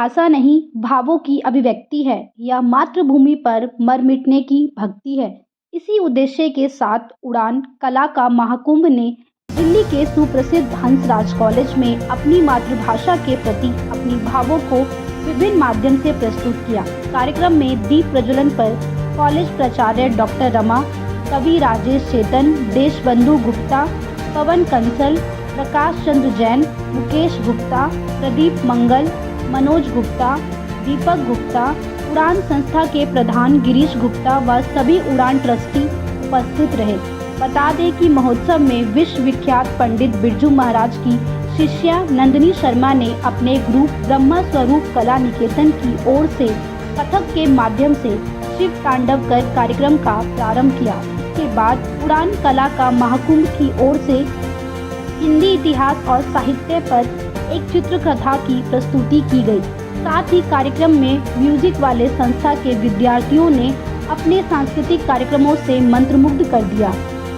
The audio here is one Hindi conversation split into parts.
भाषा नहीं, भावों की अभिव्यक्ति है। यह मातृभूमि पर मर मिटने की भक्ति है। इसी उद्देश्य के साथ उड़ान कला का महाकुंभ ने दिल्ली के सुप्रसिद्ध हंसराज कॉलेज में अपनी मातृभाषा के प्रति अपनी भावों को विभिन्न माध्यम से प्रस्तुत किया। कार्यक्रम में दीप प्रज्वलन पर कॉलेज प्राचार्य डॉक्टर रमा, कवि राजेश चेतन, देशबंधु गुप्ता, पवन कंसल, प्रकाश चंद्र जैन, मुकेश गुप्ता, प्रदीप मंगल, मनोज गुप्ता, दीपक गुप्ता, उड़ान संस्था के प्रधान गिरीश गुप्ता व सभी उड़ान ट्रस्टी उपस्थित रहे। बता दें कि महोत्सव में विश्व विख्यात पंडित बिरजू महाराज की शिष्या नंदिनी शर्मा ने अपने ग्रुप ब्रह्म स्वरूप कला निकेतन की ओर से कथक के माध्यम से शिव तांडव कर कार्यक्रम का प्रारंभ किया। इसके बाद उड़ान कला का महाकुंभ की ओर से हिंदी इतिहास और साहित्य पर एक चित्रकथा की प्रस्तुति की गई। साथ ही कार्यक्रम में म्यूजिक वाले संस्था के विद्यार्थियों ने अपने सांस्कृतिक कार्यक्रमों से मंत्रमुग्ध कर दिया।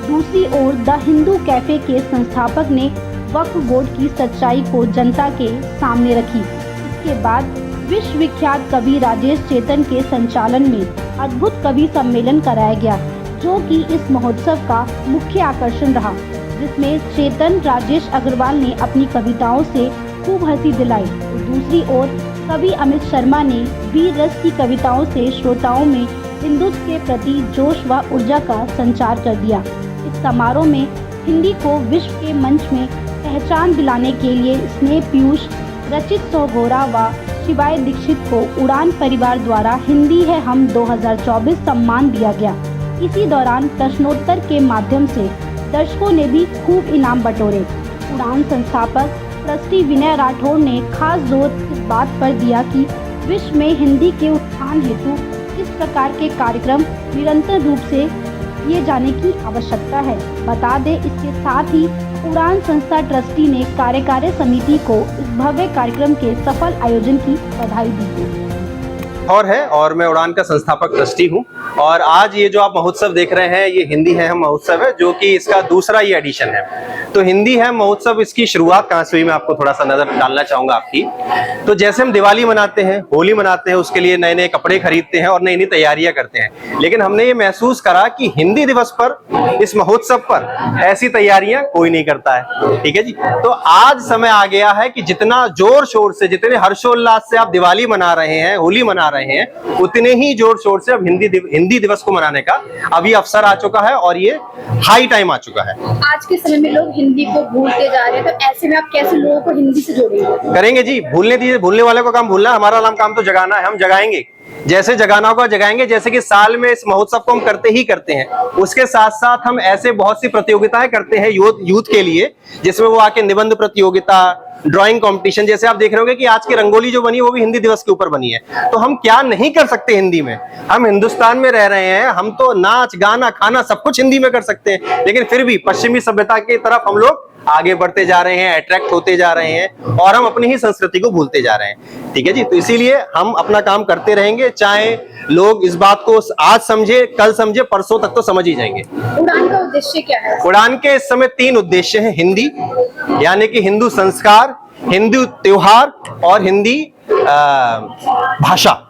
दूसरी ओर द हिंदू कैफे के संस्थापक ने वक्फ बोर्ड की सच्चाई को जनता के सामने रखी। इसके बाद विश्व विख्यात कवि राजेश चेतन के संचालन में अद्भुत कवि सम्मेलन कराया गया, जो कि इस महोत्सव का मुख्य आकर्षण रहा, जिसमें चेतन राजेश अग्रवाल ने अपनी कविताओं से खूब हंसी दिलाई। तो दूसरी ओर कवि अमित शर्मा ने वीर रस की कविताओं से श्रोताओं में हिंदुत्व के प्रति जोश व ऊर्जा का संचार कर दिया। इस समारोह में हिंदी को विश्व के मंच में पहचान दिलाने के लिए स्नेह पीयूष रचित सौगोरा व शिवाय दीक्षित को उड़ान परिवार द्वारा हिंदी है हम 2024 सम्मान दिया गया। इसी दौरान प्रश्नोत्तर के माध्यम से दर्शकों ने भी खूब इनाम बटोरे। उड़ान संस्थापक ट्रस्टी विनय राठौड़ ने खास जोर इस बात पर दिया कि विश्व में हिंदी के उत्थान हेतु इस प्रकार के कार्यक्रम निरंतर रूप से किए जाने की आवश्यकता है। बता दें, इसके साथ ही उड़ान संस्था ट्रस्टी ने कार्यकारी समिति को इस भव्य कार्यक्रम के सफल आयोजन की बधाई दी और मैं उड़ान का संस्थापक ट्रस्टी हूं। और आज ये जो आप महोत्सव देख रहे हैं, ये हिंदी है हम महोत्सव है, जो कि इसका दूसरा ये एडिशन है। तो हिंदी है महोत्सव, इसकी शुरुआत कहाँ से हुई, मैं आपको थोड़ा सा नजर डालना चाहूंगा आपकी। तो जैसे हम दिवाली मनाते हैं, होली मनाते हैं, उसके लिए नए नए कपड़े खरीदते हैं और नई नई तैयारियां करते हैं, लेकिन हमने ये महसूस करा कि हिंदी दिवस पर, इस महोत्सव पर ऐसी तैयारियां कोई नहीं करता है। ठीक है जी। तो आज समय आ गया है कि जितना जोर शोर से, जितने हर्षोल्लास से आप दिवाली मना रहे हैं, होली मना रहे हैं, उतने ही जोर शोर से अब हिंदी दिवस को मनाने का अभी अवसर आ चुका है और ये हाई टाइम आ चुका है। आज के समय में लोग हिंदी को भूलते जा रहे हैं, तो ऐसे में आप कैसे लोगों को हिंदी से जोड़ेंगे? करेंगे जी, भूलने दीजिए, भूलने वाले को काम भूलना, हमारा काम तो जगाना है, हम जगाएंगे। जैसे जगाना होगा जगाएंगे, जैसे कि साल में इस महोत्सव को हम करते ही करते हैं। उसके साथ साथ हम ऐसे बहुत सी प्रतियोगिताएं करते हैं यूथ के लिए, जिसमें वो आके निबंध प्रतियोगिता, ड्राइंग कंपटीशन, जैसे आप देख रहे होंगे कि आज की रंगोली जो बनी है वो भी हिंदी दिवस के ऊपर बनी है। तो हम क्या नहीं कर सकते हिंदी में? हम हिंदुस्तान में रह रहे हैं, हम तो नाच गाना खाना सब कुछ हिंदी में कर सकते हैं, लेकिन फिर भी पश्चिमी सभ्यता की तरफ हम लोग आगे बढ़ते जा रहे हैं, अट्रैक्ट होते जा रहे हैं और हम अपनी ही संस्कृति को भूलते जा रहे हैं। ठीक है जी। तो इसीलिए हम अपना काम करते रहेंगे, चाहे लोग इस बात को आज समझे, कल समझे, परसों तक तो समझ ही जाएंगे। उड़ान का उद्देश्य क्या है? उड़ान के इस समय 3 उद्देश्य हैं। हिंदी यानी कि हिंदू संस्कार, हिंदू त्योहार और हिंदी भाषा,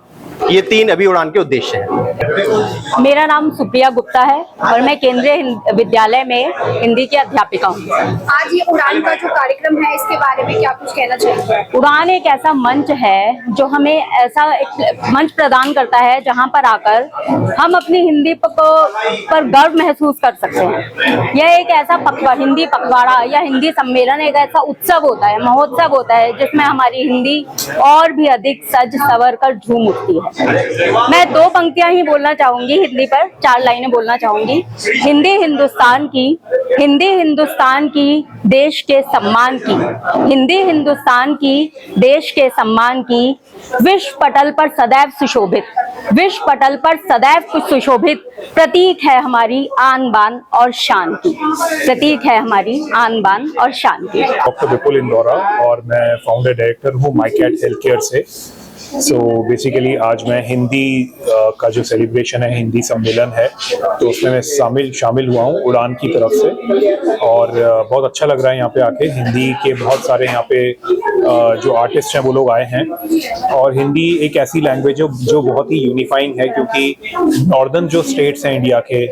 ये 3 अभी उड़ान के उद्देश्य हैं। मेरा नाम सुप्रिया गुप्ता है और मैं केंद्रीय विद्यालय में हिंदी की अध्यापिका हूँ। आज ये उड़ान का जो कार्यक्रम है, इसके बारे में क्या कुछ कहना चाहिए? उड़ान एक ऐसा मंच है जो हमें ऐसा एक मंच प्रदान करता है जहाँ पर आकर हम अपनी हिंदी पर गर्व महसूस कर सकते हैं। यह एक ऐसा हिंदी पखवाड़ा या हिंदी सम्मेलन एक ऐसा उत्सव होता है, महोत्सव होता है, जिसमें हमारी हिंदी और भी अधिक सज संवर कर झूम उठती है। मैं 2 पंक्तियां ही बोलना चाहूंगी हिंदी पर, 4 लाइनें बोलना चाहूंगी। हिंदी हिंदुस्तान की देश के सम्मान की, हिंदी हिंदुस्तान की देश के सम्मान की, विश्व पटल पर सदैव सुशोभित, विश्व पटल पर सदैव सुशोभित प्रतीक है हमारी आन बान और शान की, प्रतीक है हमारी आन बान और शान की। डॉक्टर विपुल इंदौरा और मैं फाउंडर डायरेक्टर हूँ माईकैट हेल्थ केयर से। सो बेसिकली आज मैं हिंदी का जो सेलिब्रेशन है, हिंदी सम्मेलन है, तो उसमें मैं शामिल हुआ हूँ उड़ान की तरफ से और बहुत अच्छा लग रहा है यहाँ पे आके। हिंदी के बहुत सारे यहाँ पे जो आर्टिस्ट हैं वो लोग आए हैं। और हिंदी एक ऐसी लैंग्वेज जो बहुत ही यूनिफाइंग है, क्योंकि नॉर्दर्न जो स्टेट्स हैं इंडिया के,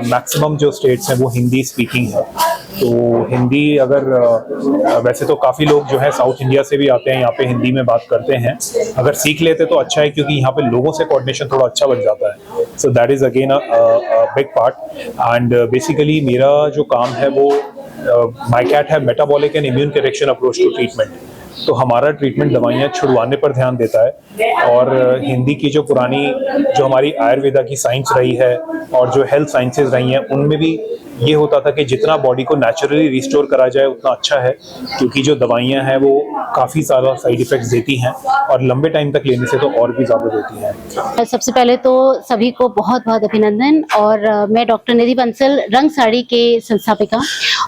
मैक्सिमम जो स्टेट्स हैं वो हिंदी स्पीकिंग है। तो हिंदी अगर वैसे तो काफ़ी लोग जो है साउथ इंडिया से भी आते हैं यहाँ पे हिंदी में बात करते हैं, अगर सीख लेते तो अच्छा है, क्योंकि यहाँ पे लोगों से कोऑर्डिनेशन थोड़ा अच्छा बन जाता है। So that is again a big part. And basically मेरा जो काम है वो माईकैट है metabolic and immune correction approach to treatment. तो हमारा ट्रीटमेंट दवाइयाँ छुड़वाने पर ध्यान देता है। और हिंदी की जो पुरानी जो हमारी आयुर्वेदा की साइंस रही है और जो हेल्थ साइंसेज रही हैं, उनमें भी ये होता था कि जितना बॉडी को नेचुरली रिस्टोर करा जाए उतना अच्छा है, क्योंकि जो दवाइयाँ हैं वो काफ़ी सारा साइड इफ़ेक्ट्स देती हैं और लंबे टाइम तक लेने से तो और भी ज़्यादा देती हैं। सबसे पहले तो सभी को बहुत बहुत अभिनंदन। और मैं डॉक्टर निधि बंसल, रंग साड़ी के संस्थापिका।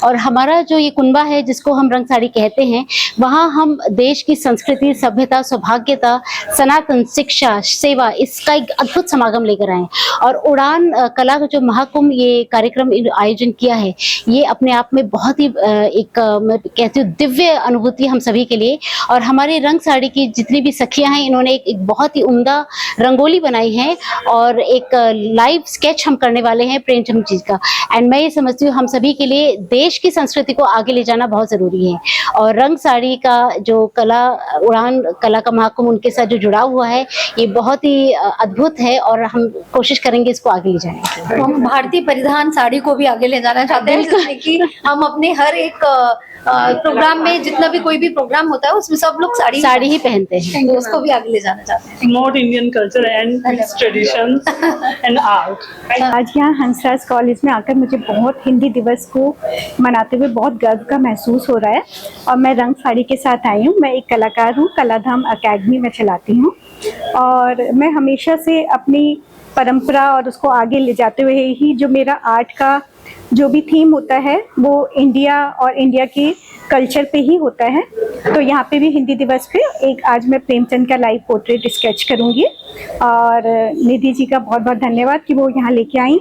और हमारा जो ये कुनबा है जिसको हम रंग साड़ी कहते हैं, वहाँ हम देश की संस्कृति, सभ्यता, सौभाग्यता, सनातन, शिक्षा, सेवा, इसका एक अद्भुत समागम लेकर आए। और उड़ान कला का जो महाकुंभ ये कार्यक्रम आयोजन किया है, ये अपने आप में बहुत ही एक मैं कहती हूँ दिव्य अनुभूति हम सभी के लिए। और हमारे रंग साड़ी की जितनी भी सखियां हैं, इन्होंने एक बहुत ही उम्दा रंगोली बनाई है और एक लाइव स्केच हम करने वाले हैं प्रेमचंद जी का। एंड मैं ये समझती हूँ हम सभी के लिए देश की संस्कृति को आगे ले जाना बहुत ज़रूरी है। और रंग साड़ी का जो कला, उड़ान कला का महाकुंभ उनके साथ जो जुड़ा हुआ है, ये बहुत ही अद्भुत है और हम कोशिश करेंगे इसको आगे ले जाने की। हम भारतीय परिधान साड़ी को भी आगे ले जाना चाहते हैं, जिसमें कि हम अपने हर एक प्रोग्राम में, जितना भी कोई भी प्रोग्राम होता है उसमें सब लोग साड़ी ही पहनते हैं, तो उसको भी आगे ले जाना चाहते हैं। Promote Indian culture and its traditions and art. आज यहाँ हंसराज कॉलेज में आकर मुझे बहुत हिंदी दिवस को मनाते हुए बहुत गर्व का महसूस हो रहा है। और मैं रंग साड़ी के साथ आई हूँ। मैं एक कलाकार हूँ, कलाधाम अकेडमी में चलाती हूँ। और मैं हमेशा से अपनी परंपरा और उसको आगे ले जाते हुए ही, जो मेरा आर्ट का जो भी थीम होता है वो इंडिया और इंडिया के कल्चर पे ही होता है। तो यहाँ पे भी हिंदी दिवस पे एक आज मैं प्रेमचंद का लाइव पोर्ट्रेट स्केच करूँगी। और निधि जी का बहुत बहुत धन्यवाद कि वो यहाँ लेके आई।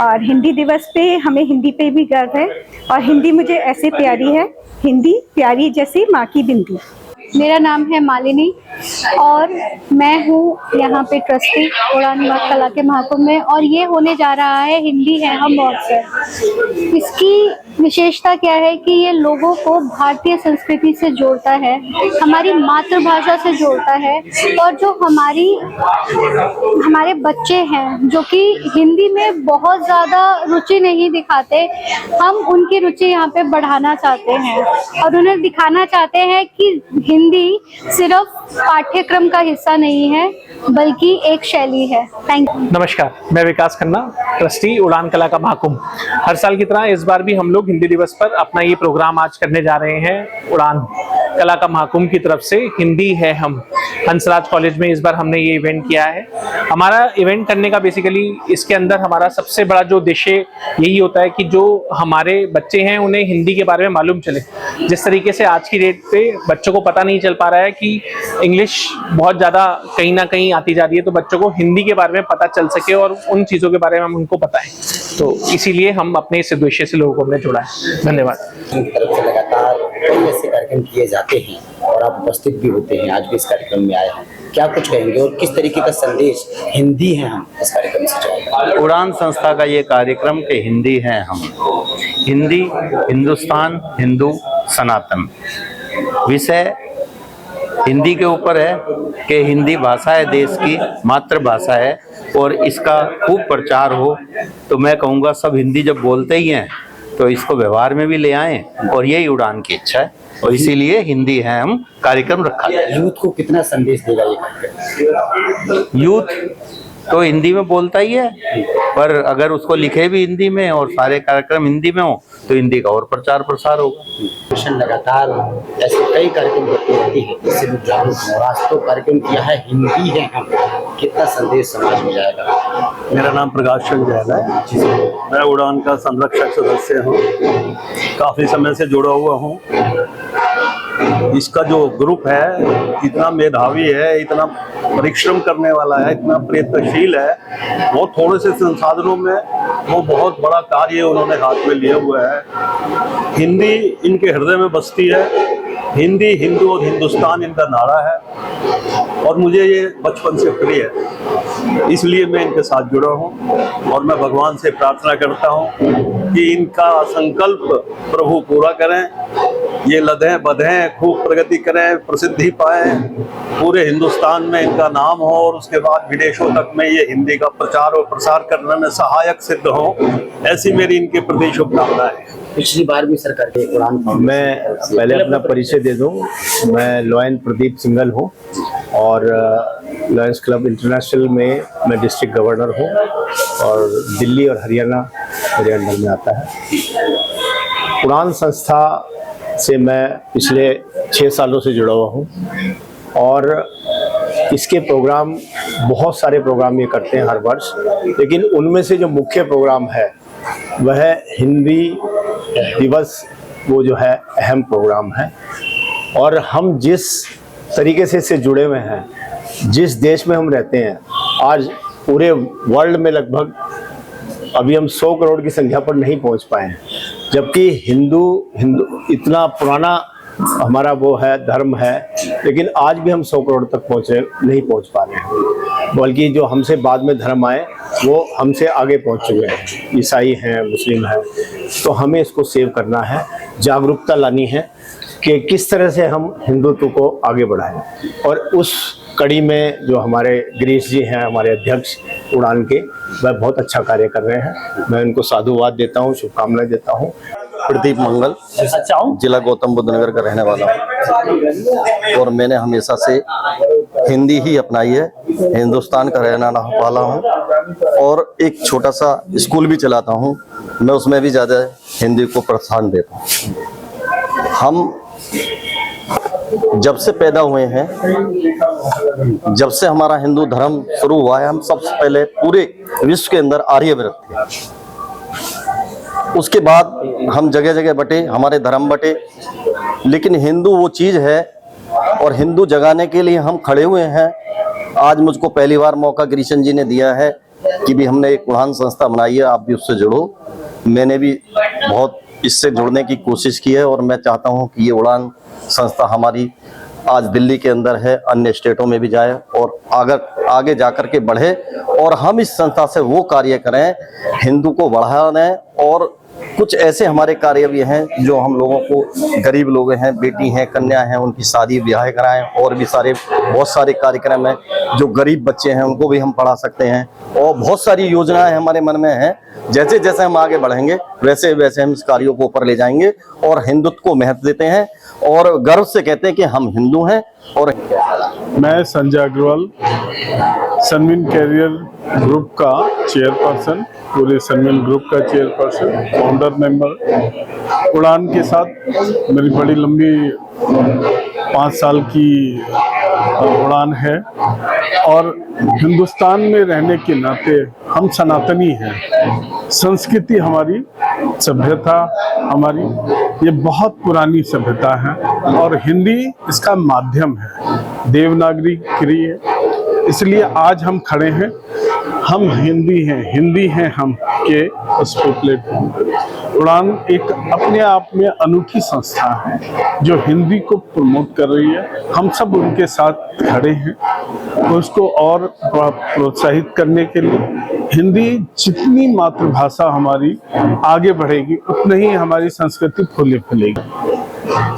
और हिंदी दिवस पे हमें हिंदी पे भी गर्व है। और हिंदी मुझे ऐसे प्यारी है, हिंदी प्यारी जैसे माँ की बिंदी। मेरा नाम है मालिनी और मैं हूँ यहाँ पे ट्रस्टी उड़ान कला के महाकुंभ में। और ये होने जा रहा है हिंदी है हम महोत्सव। इसकी विशेषता क्या है कि ये लोगों को भारतीय संस्कृति से जोड़ता है, हमारी मातृभाषा से जोड़ता है। और जो हमारे बच्चे हैं जो कि हिंदी में बहुत ज़्यादा रुचि नहीं दिखाते, हम उनकी रुचि यहाँ पे बढ़ाना चाहते हैं और उन्हें दिखाना चाहते हैं कि हिंदी सिर्फ पाठ्यक्रम का हिस्सा नहीं है बल्कि एक शैली है। Thank you. नमस्कार, मैं विकास खन्ना, ट्रस्टी उड़ान कला का महाकुंभ। हर साल की तरह इस बार भी हम लोग हिंदी दिवस पर अपना ये प्रोग्राम आज करने जा रहे हैं। उड़ान कला का महाकुंभ की तरफ से हिंदी है हम, हंसराज कॉलेज में इस बार हमने ये इवेंट किया है। हमारा इवेंट करने का बेसिकली इसके अंदर हमारा सबसे बड़ा जो उद्देश्य यही होता है कि जो हमारे बच्चे हैं उन्हें हिंदी के बारे में मालूम चले। जिस तरीके से आज की डेट पे बच्चों को पता नहीं चल पा रहा है कि इंग्लिश बहुत ज़्यादा कहीं ना कहीं आती जा रही है, तो बच्चों को हिंदी के बारे में पता चल सके और उन चीज़ों के बारे में हम उनको बताएं। तो इसीलिए हम अपने इस उद्देश्य से लोगों को हमने जोड़ा है। धन्यवाद। तरफ से लगातार कई ऐसे कार्यक्रम किए जाते हैं और आप उपस्थित भी होते हैं, आज भी इस कार्यक्रम में आए हैं, क्या कुछ कहेंगे और किस तरीके का संदेश हिंदी है हम इस कार्यक्रम से जाएगा? उड़ान संस्था का ये कार्यक्रम के हिंदी है हम, हिंदी हिंदुस्तान, हिंदू सनातन। विषय हिंदी के ऊपर है कि हिंदी भाषा है देश की मातृभाषा है और इसका खूब प्रचार हो। तो मैं कहूँगा सब हिंदी जब बोलते ही हैं तो इसको व्यवहार में भी ले आएं और यही उड़ान की इच्छा है और इसीलिए हिंदी है हम कार्यक्रम रखा है। यूथ को कितना संदेश देगा ये कार्यक्रम? यूथ तो हिंदी में बोलता ही है, पर अगर उसको लिखे भी हिंदी में और सारे कार्यक्रम हिंदी में हो तो हिंदी का और प्रचार प्रसार होगा। लगातार ऐसे कई कार्यक्रम करती रहती है, इससे भी जागरूक हो। आज तो कार्यक्रम किया है हिंदी है हम, कितना संदेश समाज में जाएगा? मेरा नाम प्रकाश जैन है, मैं उड़ान का संरक्षक सदस्य हूँ, काफी समय से जुड़ा हुआ हूँ। इसका जो ग्रुप है इतना मेधावी है, इतना परिश्रम करने वाला है, इतना प्रयत्नशील है। वो थोड़े से संसाधनों में वो बहुत बड़ा कार्य उन्होंने हाथ में लिया हुआ है। हिंदी इनके हृदय में बसती है हिंदी, हिंदू और हिंदुस्तान इनका नारा है और मुझे ये बचपन से प्रिय है, इसलिए मैं इनके साथ जुड़ा हूँ और मैं भगवान से प्रार्थना करता हूँ कि इनका संकल्प प्रभु पूरा करें, ये लदें बधें, खूब प्रगति करें, प्रसिद्धि पाएं, पूरे हिंदुस्तान में इनका नाम हो और उसके बाद विदेशों तक में ये हिंदी का प्रचार और प्रसार करने में सहायक सिद्ध हो, ऐसी मेरी इनके प्रति शुभकामनाएं। पिछली बार भी सरकार के उड़ान मैं पहले अपना परिचय दे दूं। मैं लॉयन प्रदीप सिंघल हूं और लॉयंस क्लब इंटरनेशनल में मैं डिस्ट्रिक्ट गवर्नर हूं और दिल्ली और हरियाणा मेरे अंडर में आता है। उड़ान संस्था से मैं पिछले 6 सालों से जुड़ा हुआ हूं और इसके प्रोग्राम, बहुत सारे प्रोग्राम ये करते हैं हर वर्ष, लेकिन उनमें से जो मुख्य प्रोग्राम है वह हिंदी दिवस, वो जो है अहम प्रोग्राम है। और हम जिस तरीके से इससे जुड़े हुए हैं, जिस देश में हम रहते हैं, आज पूरे वर्ल्ड में लगभग अभी हम 100 करोड़ की संख्या पर नहीं पहुंच पाए हैं, जबकि हिंदू इतना पुराना हमारा वो है, धर्म है, लेकिन आज भी हम 100 करोड़ तक नहीं पहुंच पा रहे हैं। बल्कि जो हमसे बाद में धर्म आए वो हमसे आगे पहुंच चुके हैं, ईसाई हैं, मुस्लिम हैं। तो हमें इसको सेव करना है, जागरूकता लानी है कि किस तरह से हम हिंदुत्व को आगे बढ़ाएं। और उस कड़ी में जो हमारे गिरीश जी हैं, हमारे अध्यक्ष उड़ान के, वह बहुत अच्छा कार्य कर रहे हैं। मैं उनको साधुवाद देता हूँ, शुभकामनाएं देता हूँ। प्रदीप मंगल, जिला गौतम बुद्ध नगर का रहने वाला हूँ और मैंने हमेशा से हिंदी ही अपनाई है। हिंदुस्तान का रहने वाला हूँ और एक छोटा सा स्कूल भी चलाता हूँ, मैं उसमें भी ज़्यादा हिंदी को प्रोत्साहन देता हूँ। हम जब से पैदा हुए हैं, जब से हमारा हिंदू धर्म शुरू हुआ है, हम सबसे पहले पूरे विश्व के अंदर आर्यव्रत थे। उसके बाद हम जगह जगह बटे, हमारे धर्म बटे, लेकिन हिंदू वो चीज़ है और हिंदू जगाने के लिए हम खड़े हुए हैं। आज मुझको पहली बार मौका कृष्ण जी ने दिया है कि भी हमने एक उड़ान संस्था बनाई है, आप भी उससे जुड़ो। मैंने भी बहुत इससे जुड़ने की कोशिश की है और मैं चाहता हूं कि ये उड़ान संस्था हमारी आज दिल्ली के अंदर है, अन्य स्टेटों में भी जाए और आगे जाकर के बढ़े और हम इस संस्था से वो कार्य करें, हिंदू को बढ़ाने। और कुछ ऐसे हमारे कार्य भी हैं जो हम लोगों को, गरीब लोग हैं, बेटी हैं, कन्या हैं, उनकी शादी ब्याह कराएं और भी बहुत सारे कार्यक्रम हैं। जो गरीब बच्चे हैं उनको भी हम पढ़ा सकते हैं और बहुत सारी योजनाएं हमारे मन में हैं। जैसे जैसे हम आगे बढ़ेंगे वैसे वैसे हम इस कार्यों को ऊपर ले जाएंगे और हिंदुत्व को महत्व देते हैं और गर्व से कहते हैं कि हम हिंदू हैं। और मैं संजय अग्रवाल, सनविन कैरियर ग्रुप का चेयरपर्सन, पूरे सनविन ग्रुप का चेयरपर्सन, फाउंडर मेंबर। उड़ान के साथ मेरी बड़ी लंबी 5 साल की उड़ान है और हिंदुस्तान में रहने के नाते हम सनातनी हैं। संस्कृति हमारी, सभ्यता हमारी, ये बहुत पुरानी सभ्यता है और हिंदी इसका माध्यम है, देवनागरी क्री है। इसलिए आज हम खड़े हैं, हम हिंदी हैं हम के उस प्लेटफॉर्म पर। उड़ान एक अपने आप में अनूठी संस्था है जो हिंदी को प्रमोट कर रही है। हम सब उनके साथ खड़े हैं उसको और प्रोत्साहित करने के लिए। हिंदी जितनी मातृभाषा हमारी आगे बढ़ेगी उतनी ही हमारी संस्कृति फूलेगी।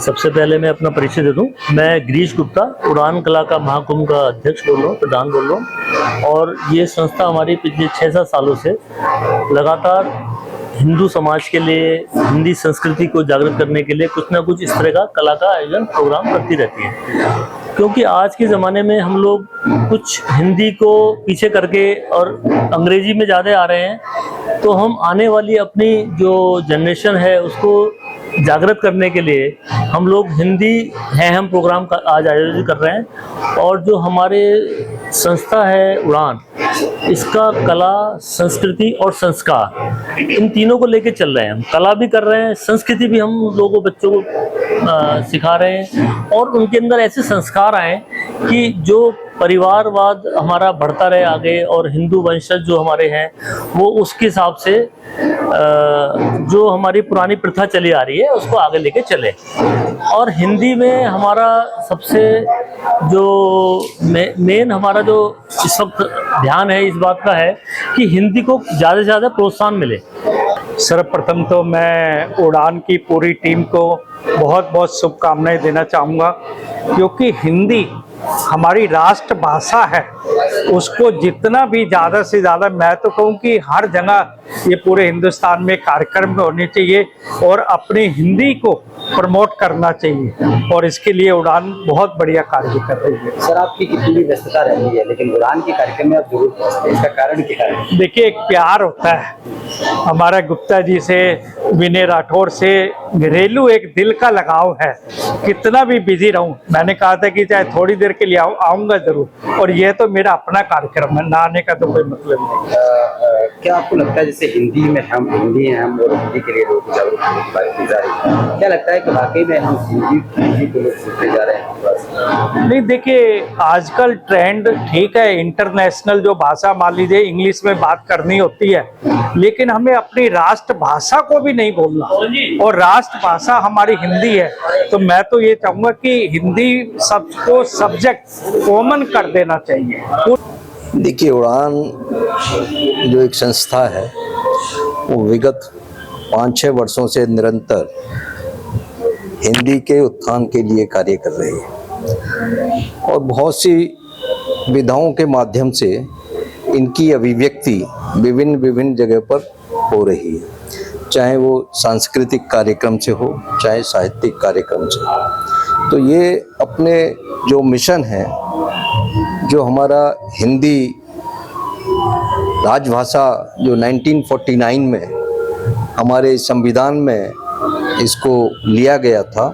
सबसे पहले मैं अपना परिचय दे दूं। मैं गिरीश गुप्ता, उड़ान कला का महाकुंभ का अध्यक्ष बोल रहा हूँ, प्रधान बोल रहा हूँ। और ये संस्था हमारी पिछले 6-7 सालों से लगातार हिंदू समाज के लिए, हिंदी संस्कृति को जागृत करने के लिए कुछ ना कुछ इस तरह का कला का आयोजन, प्रोग्राम करती रहती है। क्योंकि आज के ज़माने में हम लोग कुछ हिंदी को पीछे करके और अंग्रेजी में ज़्यादा आ रहे हैं, तो हम आने वाली अपनी जो जनरेशन है उसको जागृत करने के लिए हम लोग हिंदी है हम प्रोग्राम का आज आयोजित कर रहे हैं। और जो हमारे संस्था है उड़ान, इसका कला, संस्कृति और संस्कार, इन तीनों को लेके चल रहे हैं। हम कला भी कर रहे हैं, संस्कृति भी हम लोगों बच्चों को सिखा रहे हैं और उनके अंदर ऐसे संस्कार आए कि जो परिवारवाद हमारा बढ़ता रहे आगे, और हिंदू वंशज जो हमारे हैं वो उसके हिसाब से जो हमारी पुरानी प्रथा चली आ रही है उसको आगे लेके चले। और हिंदी में हमारा सबसे जो मेन हमारा जो इस वक्त ध्यान है इस बात का है कि हिंदी को ज़्यादा से ज़्यादा प्रोत्साहन मिले। सर्वप्रथम तो मैं उड़ान की पूरी टीम को बहुत बहुत शुभकामनाएं देना चाहूँगा, क्योंकि हिंदी हमारी राष्ट्रभाषा है। उसको जितना भी ज़्यादा से ज़्यादा, मैं तो कहूँ कि हर जगह ये पूरे हिंदुस्तान में कार्यक्रम होने चाहिए और अपनी हिंदी को प्रमोट करना चाहिए, और इसके लिए उड़ान बहुत बढ़िया कार्य कर रही है। सर, आपकी कितनी भी व्यस्तता रहती है लेकिन उड़ान के कार्यक्रम में आप जरूर पहुंचते हैं, इसका कारण क्या है? देखिए, एक प्यार होता है हमारा गुप्ता जी से, विनय राठौर से, घरेलू एक दिल का लगाव है। कितना भी बिजी रहूं, मैंने कहा था कि चाहे थोड़ी देर के लिए आऊंगा जरूर, और ये तो मेरा अपना कार्यक्रम है, ना आने का तो कोई मतलब नहीं। क्या आपको लगता है जैसे हिंदी में हम हिंदी हैं हम और हिंदी के लिए लोग जागरूक होने की बात की जा रही है, क्या लगता है कि वाकई में हम हिंदी को लोग सीखते जा रहे हैं? नहीं, देखिए आजकल ट्रेंड ठीक है, इंटरनेशनल जो भाषा मान लीजिए इंग्लिश में बात करनी होती है, लेकिन हमें अपनी राष्ट्रभाषा को भी नहीं भूलना, और राष्ट्रभाषा हमारी हिंदी है। तो मैं तो ये चाहूंगा कि हिंदी सबको सब्जेक्ट कॉमन कर देना चाहिए। देखिए, उड़ान जो एक संस्था है वो विगत 5-6 वर्षों से निरंतर हिंदी के उत्थान के लिए कार्य कर रही है, और बहुत सी विधाओं के माध्यम से इनकी अभिव्यक्ति विभिन्न जगह पर हो रही है, चाहे वो सांस्कृतिक कार्यक्रम से हो, चाहे साहित्यिक कार्यक्रम से हो। तो ये अपने जो मिशन है, जो हमारा हिंदी राजभाषा जो 1949 में हमारे संविधान में इसको लिया गया था,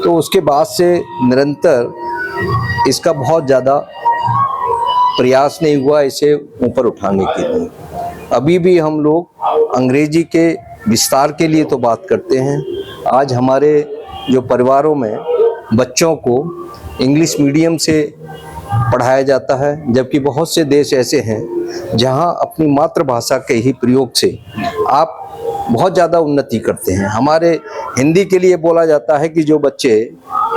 तो उसके बाद से निरंतर इसका बहुत ज़्यादा प्रयास नहीं हुआ इसे ऊपर उठाने के लिए। अभी भी हम लोग अंग्रेजी के विस्तार के लिए तो बात करते हैं। आज हमारे जो परिवारों में बच्चों को इंग्लिश मीडियम से पढ़ाया जाता है, जबकि बहुत से देश ऐसे हैं जहां अपनी मातृभाषा के ही प्रयोग से आप बहुत ज़्यादा उन्नति करते हैं। हमारे हिंदी के लिए बोला जाता है कि जो बच्चे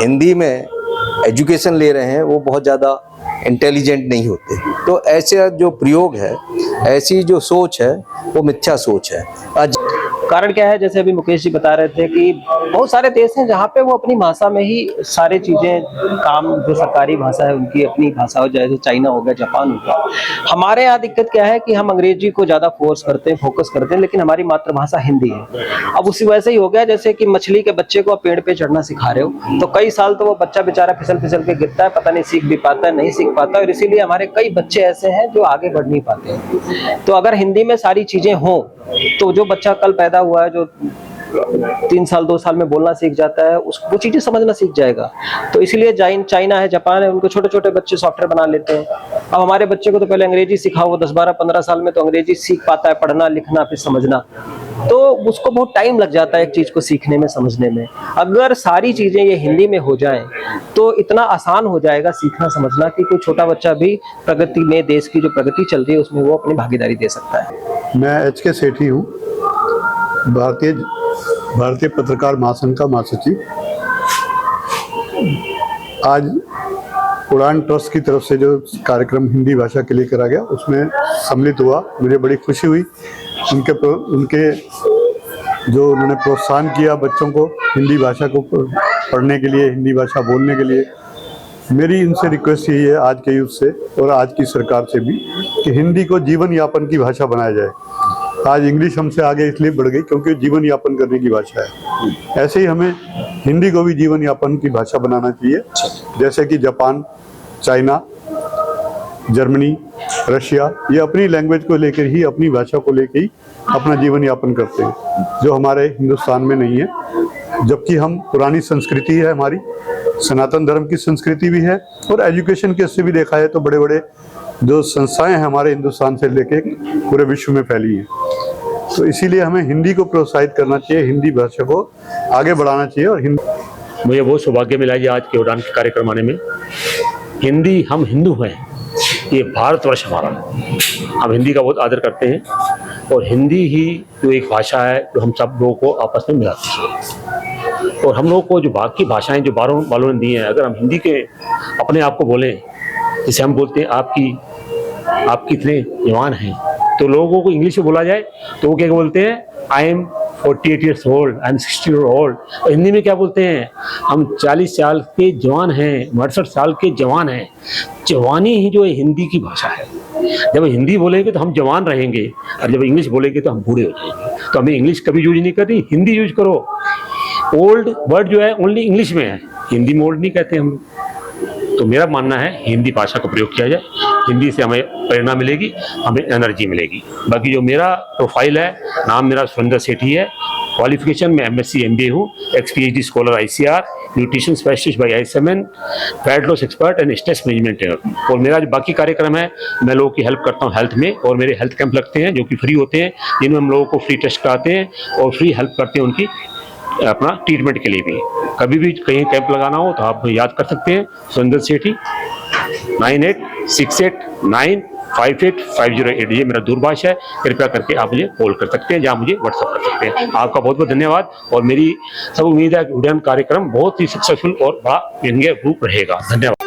हिंदी में एजुकेशन ले रहे हैं वो बहुत ज़्यादा इंटेलिजेंट नहीं होते। तो ऐसे जो प्रयोग है, ऐसी जो सोच है, वो मिथ्या सोच है। कारण क्या है, जैसे अभी मुकेश जी बता रहे थे कि बहुत सारे देश हैं जहाँ पे वो अपनी भाषा में ही सारी चीजें काम, जो सरकारी भाषा है उनकी अपनी भाषा हो, जैसे चाइना हो गया, जापान हो गया। हमारे यहाँ दिक्कत क्या है कि हम अंग्रेजी को ज्यादा फोर्स करते हैं, फोकस करते हैं, लेकिन हमारी मातृभाषा हिंदी है। अब उसी वैसे ही हो गया जैसे कि मछली के बच्चे को आप पेड़ पे चढ़ना सिखा रहे हो, तो कई साल तो वो बच्चा बेचारा फिसल फिसल के गिरता है, पता नहीं सीख भी पाता है, नहीं सीख पाता, और इसीलिए हमारे कई बच्चे ऐसे हैं जो आगे बढ़ नहीं पाते हैं। तो अगर हिंदी में सारी चीजें हों तो जो बच्चा कल पैदा हुआ है, जो 3 साल 2 साल में बोलना सीख जाता है, वो चीजें समझना सीख जाएगा। तो इसलिए चाइना है, जापान है, उनको छोटे छोटे बच्चे सॉफ्टवेयर बना लेते हैं। अब हमारे बच्चे को तो पहले अंग्रेजी सिखाओ, वो 10, 12, 15 साल में तो अंग्रेजी सीख पाता है, पढ़ना लिखना फिर समझना, तो उसको बहुत टाइम लग जाता है एक चीज को सीखने में, समझने में। अगर सारी चीजें ये हिंदी में हो जाएं तो इतना आसान हो जाएगा सीखना समझना कि कोई छोटा बच्चा भी प्रगति में, देश की जो प्रगति चल रही है उसमें वो अपनी भागीदारी दे सकता है। मैं HK सेठी हूँ, भारतीय पत्रकार महासंघ का महासचिव। आज उड़ान ट्रस्ट की तरफ से जो कार्यक्रम हिंदी भाषा के लिए करा गया उसमें सम्मिलित हुआ, मुझे बड़ी खुशी हुई। उनके जो उन्होंने प्रोत्साहन किया बच्चों को हिंदी भाषा को पढ़ने के लिए, हिंदी भाषा बोलने के लिए। मेरी इनसे रिक्वेस्ट यही है आज के यूथ से और आज की सरकार से भी कि हिंदी को जीवन यापन की भाषा बनाया जाए। आज इंग्लिश हमसे आगे इसलिए बढ़ गई क्योंकि जीवन यापन करने की भाषा है। ऐसे ही हमें हिंदी को भी जीवन यापन की भाषा बनाना चाहिए, जैसे कि जापान, चाइना, जर्मनी, रशिया, ये अपनी लैंग्वेज को लेकर ही, अपनी भाषा को लेकर ही अपना जीवन यापन करते हैं, जो हमारे हिंदुस्तान में नहीं है। जबकि हम पुरानी संस्कृति है, हमारी सनातन धर्म की संस्कृति भी है, और एजुकेशन के से भी देखा है तो बड़े बड़े जो संस्थाएं हैं हमारे हिंदुस्तान से लेके पूरे विश्व में फैली हैं। तो इसीलिए हमें हिंदी को प्रोत्साहित करना चाहिए, हिंदी भाषा को आगे बढ़ाना चाहिए। और हिंदी, मुझे बहुत सौभाग्य मिला ये आज के उड़ान के कार्यक्रम आने में। हिंदी, हम हिंदू हैं, ये भारतवर्ष हमारा, हम हिंदी का बहुत आदर करते हैं और हिंदी ही जो एक भाषा है जो हम सब लोगों को आपस में मिलाती है। और हम लोग को जो बाकी भाषाएं जो बारों वालों ने दी हैं, अगर हम हिंदी के अपने आप को बोलें, जैसे हम बोलते हैं आप कितने जवान हैं, तो लोगों को इंग्लिश में बोला जाए तो वो क्या बोलते हैं, I am 48 years old, I am 60 years old। और हिंदी में क्या बोलते हैं, हम 40 साल के जवान हैं, 68 साल के जवान हैं। जवानी ही जो है हिंदी की भाषा है। जब हिंदी बोलेंगे तो हम जवान रहेंगे और जब इंग्लिश बोलेंगे तो हम बूढ़े हो जाएंगे। तो हमें इंग्लिश कभी यूज नहीं करनी, हिंदी यूज करो। ओल्ड वर्ड जो है ओनली इंग्लिश में है, हिंदी में ओल्ड नहीं कहते हम। तो मेरा मानना है हिंदी भाषा का प्रयोग किया जाए, हिंदी से हमें प्रेरणा मिलेगी, हमें एनर्जी मिलेगी। बाकी जो मेरा प्रोफाइल है, नाम मेरा सुरेंद्र सेठी है, क्वालिफिकेशन में MSc MBA हूँ, ex-PhD scholar ICR, nutrition specialist by ISMN, fat loss expert and stress management trainer. और मेरा जो बाकी कार्यक्रम है, मैं लोगों की हेल्प करता हूँ हेल्थ में, और मेरे हेल्थ कैंप लगते हैं जो कि फ्री होते हैं, जिनमें हम लोगों को फ्री टेस्ट कराते हैं और फ्री हेल्प करते हैं उनकी अपना ट्रीटमेंट के लिए भी। कभी भी कहीं कैंप लगाना हो तो आप याद कर सकते हैं सुरेंद्र सेठी 9868958508, ये मेरा दूरभाष है। कृपया करके आप मुझे कॉल कर सकते हैं, जहाँ मुझे व्हाट्सअप कर सकते हैं। आपका बहुत बहुत धन्यवाद और मेरी सब उम्मीद है कि उड़ान कार्यक्रम बहुत ही सक्सेसफुल और बड़ा रूप रहेगा। धन्यवाद।